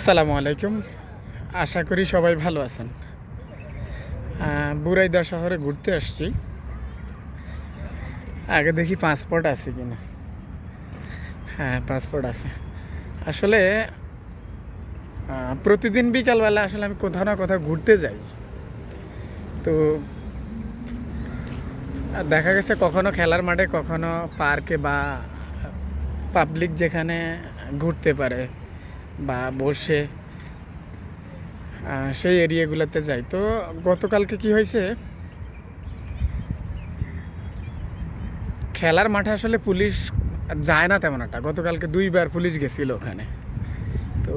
আসসালামু আলাইকুম। আশা করি সবাই ভালো আছেন। বুরাইদা শহরে ঘুরতে আসছি। আগে দেখি পাসপোর্ট আছে কিনা। হ্যাঁ, পাসপোর্ট আছে। আসলে প্রতিদিন বিকালবেলা আসলে আমি কোথাও না কোথাও ঘুরতে যাই। তো দেখা গেছে কখনো খেলার মাঠে, কখনো পার্কে বা পাবলিক যেখানে ঘুরতে পারে বা বসে সেই এরিয়াগুলোতে যাই। তো গতকালকে কি হয়েছে, খেলার মাঠে আসলে পুলিশ যায় না তেমন একটা। গতকালকে 2বার পুলিশ গেছিল ওখানে। তো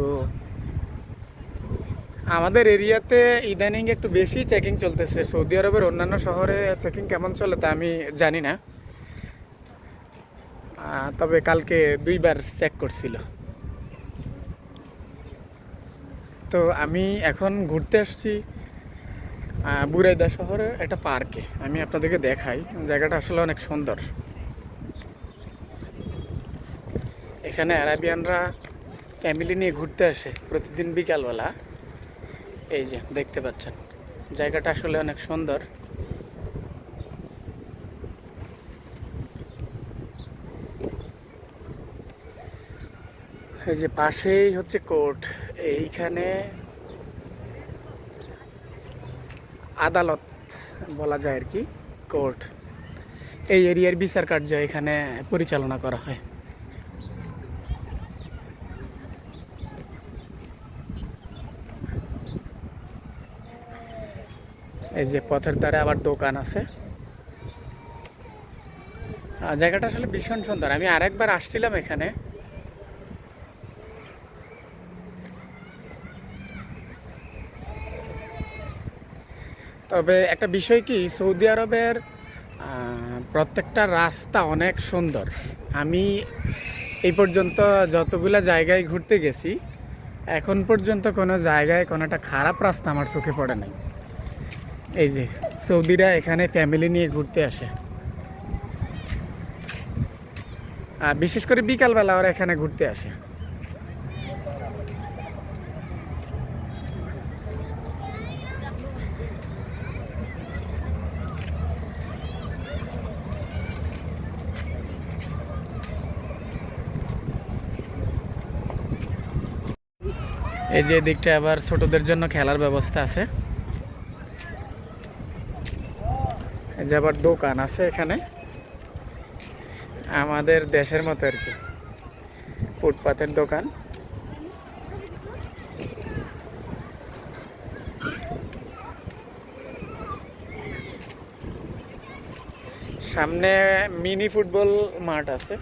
আমাদের এরিয়াতে ইদানিং একটু বেশি চেকিং চলতেছে। সৌদি আরবের অন্যান্য শহরে চেকিং কেমন চলে তা আমি জানি না। তবে কালকে 2বার চেক করছিল। তো আমি এখন ঘুরতে আসছি বুরাইদা শহরের একটা পার্কে। আমি আপনাদেরকে দেখাই, জায়গাটা আসলে অনেক সুন্দর। এখানে আরাবিয়ানরা ফ্যামিলি নিয়ে ঘুরতে আসে প্রতিদিন বিকালবেলা। এই যে দেখতে পাচ্ছেন, জায়গাটা আসলে অনেক সুন্দর। এই যে পাশেই হচ্ছে কোর্ট, এইখানে আদালত বলা যায় আর কি, কোর্ট। এই এরিয়ার বিচার কার্য এখানে পরিচালনা করা হয়। এই যে পথের ধারে আবার দোকান আছে। জায়গাটা আসলে ভীষণ সুন্দর। আমি আরেকবার আসছিলাম এখানে। তবে একটা বিষয় কি, সৌদি আরবের প্রত্যেকটা রাস্তা অনেক সুন্দর। আমি এই পর্যন্ত যতগুলা জায়গায় ঘুরতে গেছি, এখন পর্যন্ত কোনো জায়গায় কোনো একটা খারাপ রাস্তা আমার চোখে পড়ে নাই। এই যে সৌদিরা এখানে ফ্যামিলি নিয়ে ঘুরতে আসে, আর বিশেষ করে বিকালবেলা ওরা এখানে ঘুরতে আসে। এই যে দিকটা আবার ছোটদের জন্য খেলার ব্যবস্থা আছে। এই যে আবার দোকান আছে এখানে, আমাদের দেশের মতো আর কি, ফুটপাতের দোকান। সামনে মিনি ফুটবল মাঠ আছে।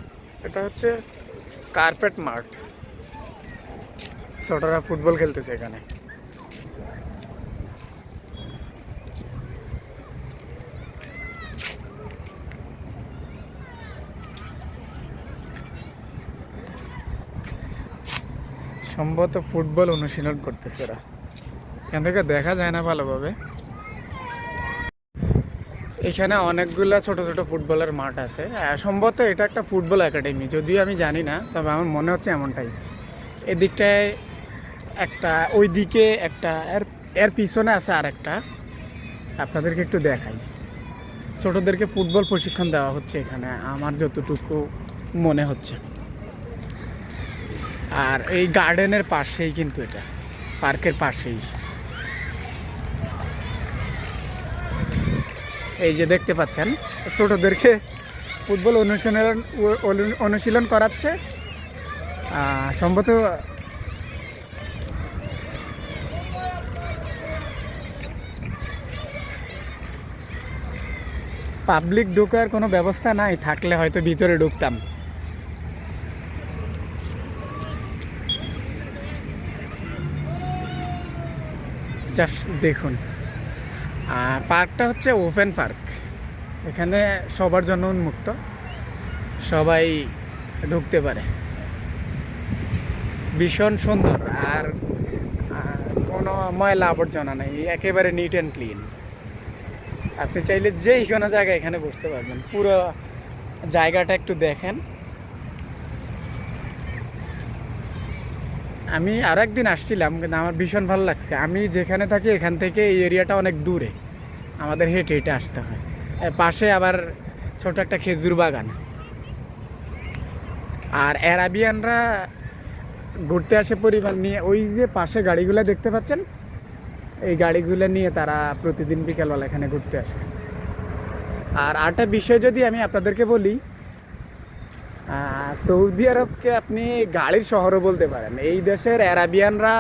এটা হচ্ছে কার্পেট মাঠ, ছোটরা ফুটবল খেলতেছে এখানে। সম্ভবত ফুটবল অনুশীলন করতেছে এরা, এখান থেকে দেখা যায় না ভালোভাবে। এখানে অনেকগুলা ছোট ছোট ফুটবলের মাঠ আছে। সম্ভবত এটা একটা ফুটবল একাডেমি, যদিও আমি জানি না, তবে আমার মনে হচ্ছে এমনটাই। এদিকটায় একটা, ওই দিকে একটা, এর এর পিছনে আছে আর একটা। আপনাদেরকে একটু দেখাই, ছোটদেরকে ফুটবল প্রশিক্ষণ দেওয়া হচ্ছে এখানে, আমার যতটুকু মনে হচ্ছে। আর এই গার্ডেনের পাশেই কিন্তু, এটা পার্কের পাশেই। এই যে দেখতে পাচ্ছেন, ছোটদেরকে ফুটবল অনুশীলন করাচ্ছে। সম্ভবত পাবলিক ঢোকার কোনো ব্যবস্থা নাই, থাকলে হয়তো ভিতরে ঢুকতাম। জাস্ট দেখুন, পার্কটা হচ্ছে ওপেন পার্ক। এখানে সবার জন্য উন্মুক্ত, সবাই ঢুকতে পারে। ভীষণ সুন্দর, আর কোনো ময়লা আবর্জনা নেই, একেবারে নিট অ্যান্ড ক্লিন। আপনি চাইলে যেই কোনো জায়গায় এখানে বসতে পারবেন। পুরো জায়গাটা একটু দেখেন। আমি আর একদিন আসছিলাম, কিন্তু আমার ভীষণ ভালো লাগছে। আমি যেখানে থাকি এখান থেকে এই এরিয়াটা অনেক দূরে, আমাদের হেঁটে হেঁটে আসতে হয়। পাশে আবার ছোট একটা খেজুর বাগান। আর অ্যারাবিয়ানরা ঘুরতে আসে পরিবার নিয়ে। ওই যে পাশে গাড়িগুলো দেখতে পাচ্ছেন, এই গাড়িগুলো নিয়ে তারা প্রতিদিন বিকালবেলা এখানে ঘুরতে আসে। আর আরেকটা বিষয় যদি আমি আপনাদেরকে বলি, সৌদি আরবকে আপনি গাড়ির শহরও বলতে পারেন। এই দেশের অ্যারাবিয়ানরা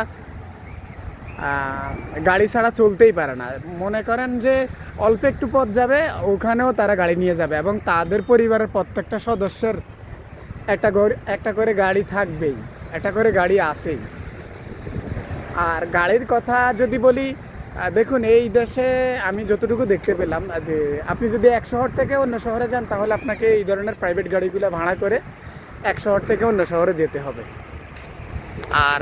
গাড়ি ছাড়া চলতেই পারে না। মনে করেন যে অল্প একটু পথ যাবে, ওখানেও তারা গাড়ি নিয়ে যাবে, এবং তাদের পরিবারের প্রত্যেকটা সদস্যের একটা করে গাড়ি থাকবেই, একটা করে গাড়ি আছেই। আর গাড়ির কথা যদি বলি, দেখুন এই দেশে আমি যতটুকু দেখতে পেলাম যে আপনি যদি এক শহর থেকে অন্য শহরে যান, তাহলে আপনাকে এই ধরনের প্রাইভেট গাড়িগুলো ভাড়া করে এক শহর থেকে অন্য শহরে যেতে হবে। আর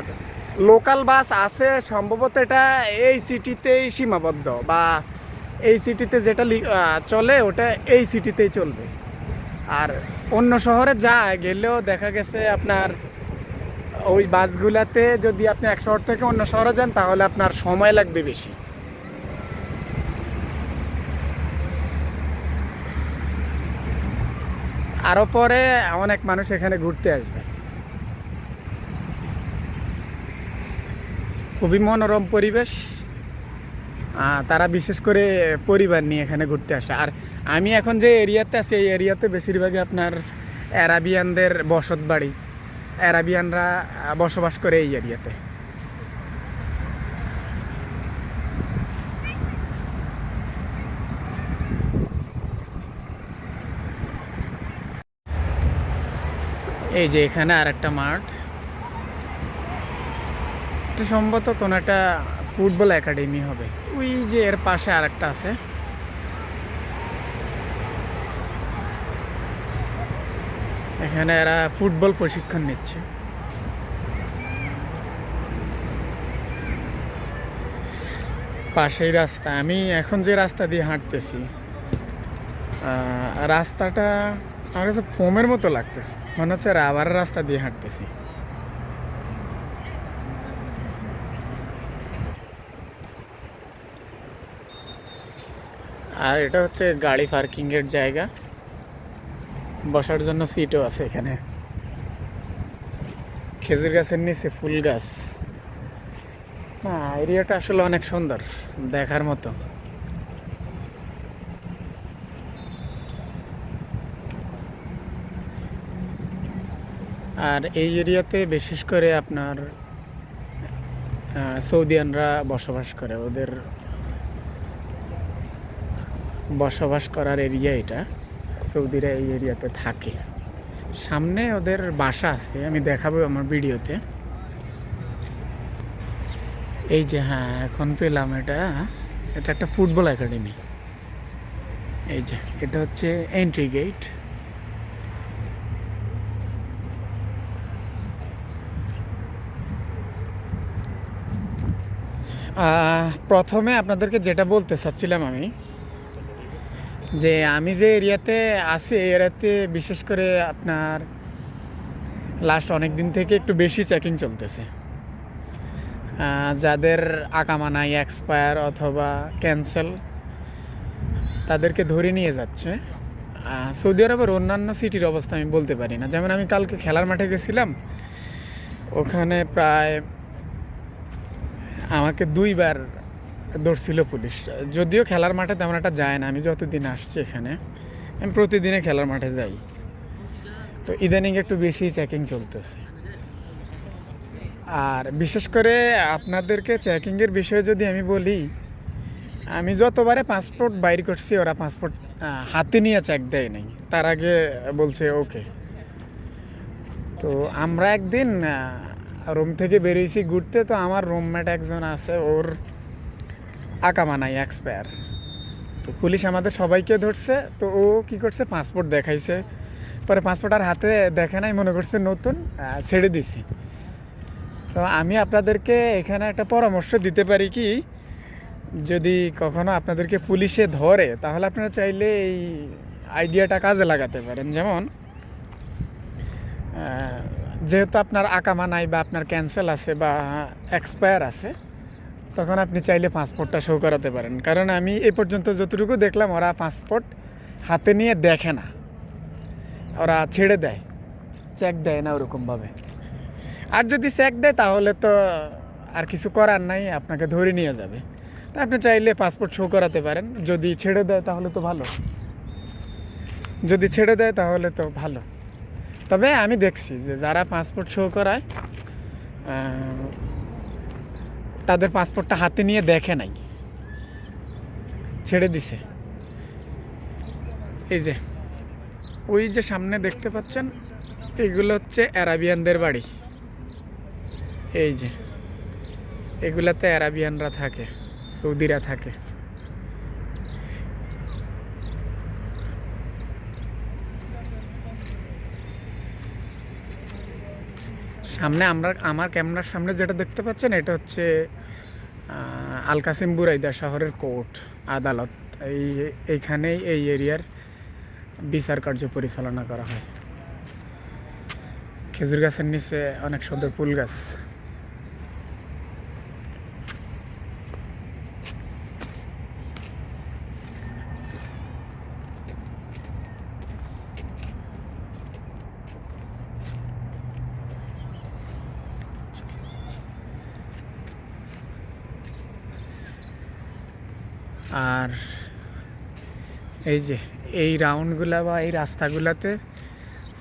লোকাল বাস আছে সম্ভবত, এটা এই সিটিতেই সীমাবদ্ধ, বা এই সিটিতে যেটা চলে ওটা এই সিটিতেই চলবে। আর অন্য শহরে গেলেও দেখা গেছে আপনার ওই বাসগুলাতে যদি আপনি এক শহর থেকে অন্য শহরে যান, তাহলে আপনার সময় লাগবে বেশি। আরও পরে অনেক মানুষ এখানে ঘুরতে আসবে। খুবই মনোরম পরিবেশ। তারা বিশেষ করে পরিবার নিয়ে এখানে ঘুরতে আসে। আর আমি এখন যে এরিয়াতে আছি, এই এরিয়াতে বেশিরভাগই আপনার অ্যারাবিয়ানদের বসত বাড়ি। অ্যারাবিয়ানরা বসবাস করে এই এরিয়াতে। এই যে এখানে আর একটা মাঠ, এটা সম্ভবত কোনো একটা ফুটবল একাডেমি হবে। ওই যে এর পাশে আর একটা আছে, এখানে এরা ফুটবল প্রশিক্ষণ নিচ্ছে। পাশেই রাস্তা। আমি এখন যে রাস্তা দিয়ে হাঁটতেছি, রাস্তাটা আমার কাছে ফোমের মতো লাগতেছে, মনে হচ্ছে রাবারের রাস্তা দিয়ে হাঁটতেছি। আর এটা হচ্ছে গাড়ি পার্কিংয়ের জায়গা, বসার জন্য সিটও আছে এখানে। খেজুর গাছের নিচে ফুল গাছ। না, এরিয়াটা আসলে অনেক সুন্দর, দেখার মতো। আর এই এরিয়াতে বিশেষ করে আপনার সৌদিয়ানরা বসবাস করে। ওদের বসবাস করার এরিয়া এটা। সৌদিরা এই এরিয়াতে থাকে। সামনে ওদের বাসা আছে, আমি দেখাবো আমার ভিডিওতে। এই যে, হ্যাঁ এখন পেলাম, এটা একটা ফুটবল একাডেমি। এই যে এটা হচ্ছে এন্ট্রি গেট। প্রথমে আপনাদেরকে যেটা বলতে চাচ্ছিলাম আমি, যে আমি যে এরিয়াতে আছি, এই এরিয়াতে বিশেষ করে আপনার লাস্ট অনেক দিন থেকে একটু বেশি চেকিং চলতেছে। যাদের আকামা নাই, এক্সপায়ার অথবা ক্যান্সেল, তাদেরকে ধরে নিয়ে যাচ্ছে। সৌদি আরবের অন্যান্য সিটির অবস্থা আমি বলতে পারি না। যেমন আমি কালকে খেলার মাঠে গেছিলাম, ওখানে প্রায় আমাকে 2বার ধরছিল পুলিশ। যদিও খেলার মাঠে তেমন একটা যায় না, আমি যতদিন আসছি এখানে, আমি প্রতিদিনে খেলার মাঠে যাই। তো ইদানিং একটু বেশি চেকিং চলতেছে। আর বিশেষ করে আপনাদেরকে চেকিংয়ের বিষয়ে যদি আমি বলি, আমি যতবারে পাসপোর্ট বাইর করছি, ওরা পাসপোর্ট হাতে নিয়ে চেক দেয় নাই, তার আগে বলছে ওকে। তো আমরা একদিন রুম থেকে বেরিয়েছি ঘুরতে, তো আমার রুমমেট একজন আছে, ওর আকামা নাই, এক্সপায়ার। তো পুলিশ আমাদের সবাইকে ধরছে। তো ও কি করছে, পাসপোর্ট দেখাইছে, পরে পাসপোর্ট আর হাতে দেখে নাই, মনে করছে নতুন, ছেড়ে দিছি। তো আমি আপনাদেরকে এখানে একটা পরামর্শ দিতে পারি কি, যদি কখনো আপনাদেরকে পুলিশে ধরে, তাহলে আপনারা চাইলে এই আইডিয়াটা কাজে লাগাতে পারেন। যেমন যেহেতু আপনার আকামা নাই বা আপনার ক্যান্সেল আছে বা এক্সপায়ার আছে, তখন আপনি চাইলে পাসপোর্টটা শো করাতে পারেন। কারণ আমি এই পর্যন্ত যতটুকু দেখলাম ওরা পাসপোর্ট হাতে নিয়ে দেখে না, ওরা ছেড়ে দেয়, চেক দেয় না ওরকমভাবে। আর যদি চেক দেয় তাহলে তো আর কিছু করার নাই, আপনাকে ধরে নিয়ে যাবে। তা আপনি চাইলে পাসপোর্ট শো করাতে পারেন। যদি ছেড়ে দেয় তাহলে তো ভালো, যদি ছেড়ে দেয় তাহলে তো ভালো। তবে আমি দেখছি যে যারা পাসপোর্ট শো করায় তাদের পাসপোর্টটা হাতে নিয়ে দেখে নাই, ছেড়ে দিছে। এই যে ওই যে সামনে দেখতে পাচ্ছেন, এগুলো হচ্ছে অ্যারাবিয়ানদের বাড়ি। এই যে এগুলাতে অ্যারাবিয়ানরা থাকে, সৌদিরা থাকে। সামনে আমার ক্যামেরার সামনে যেটা দেখতে পাচ্ছেন এটা হচ্ছে আল কাসিম বুরাইদা শহরের কোর্ট, আদালত। এইখানেই এই এরিয়ার বিচার কার্য পরিচালনা করা হয়। খেজুর গাছের নিচে অনেক সুন্দর ফুল গাছ। আর এই যে এই রাউন্ডগুলা বা এই রাস্তাগুলাতে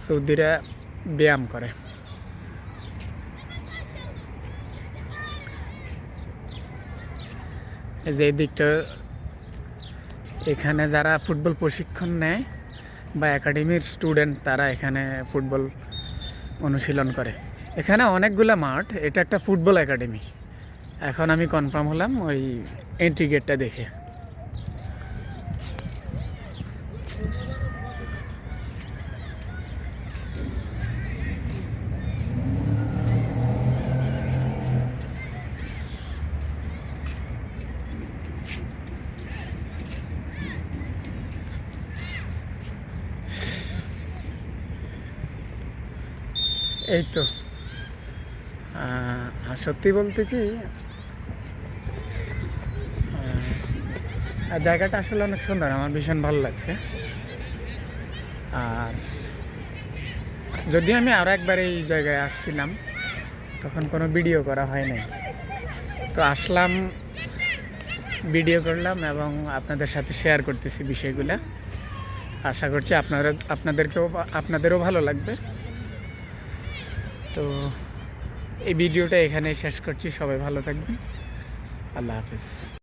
সৌদিরা ব্যায়াম করে। এই যে এই দিকটা, এখানে যারা ফুটবল প্রশিক্ষণ নেয় বা একাডেমির স্টুডেন্ট, তারা এখানে ফুটবল অনুশীলন করে। এখানে অনেকগুলো মাঠ, এটা একটা ফুটবল একাডেমি। এখন আমি কনফার্ম হলাম ওই এন্ট্রি গেটটা দেখে। এই তো সত্যি বলতে কি, জায়গাটা আসলে অনেক সুন্দর, আমার ভীষণ ভালো লাগছে। আর যদি আমি আরও একবার এই জায়গায় আসছিলাম, তখন কোনো ভিডিও করা হয় নাই, তো আসলাম, ভিডিও করলাম এবং আপনাদের সাথে শেয়ার করতেছি বিষয়গুলো। আশা করছি আপনাদেরও ভালো লাগবে। তো এই ভিডিওটা এখানেই শেষ করছি। সবাই ভালো থাকবেন। আল্লাহ হাফিজ।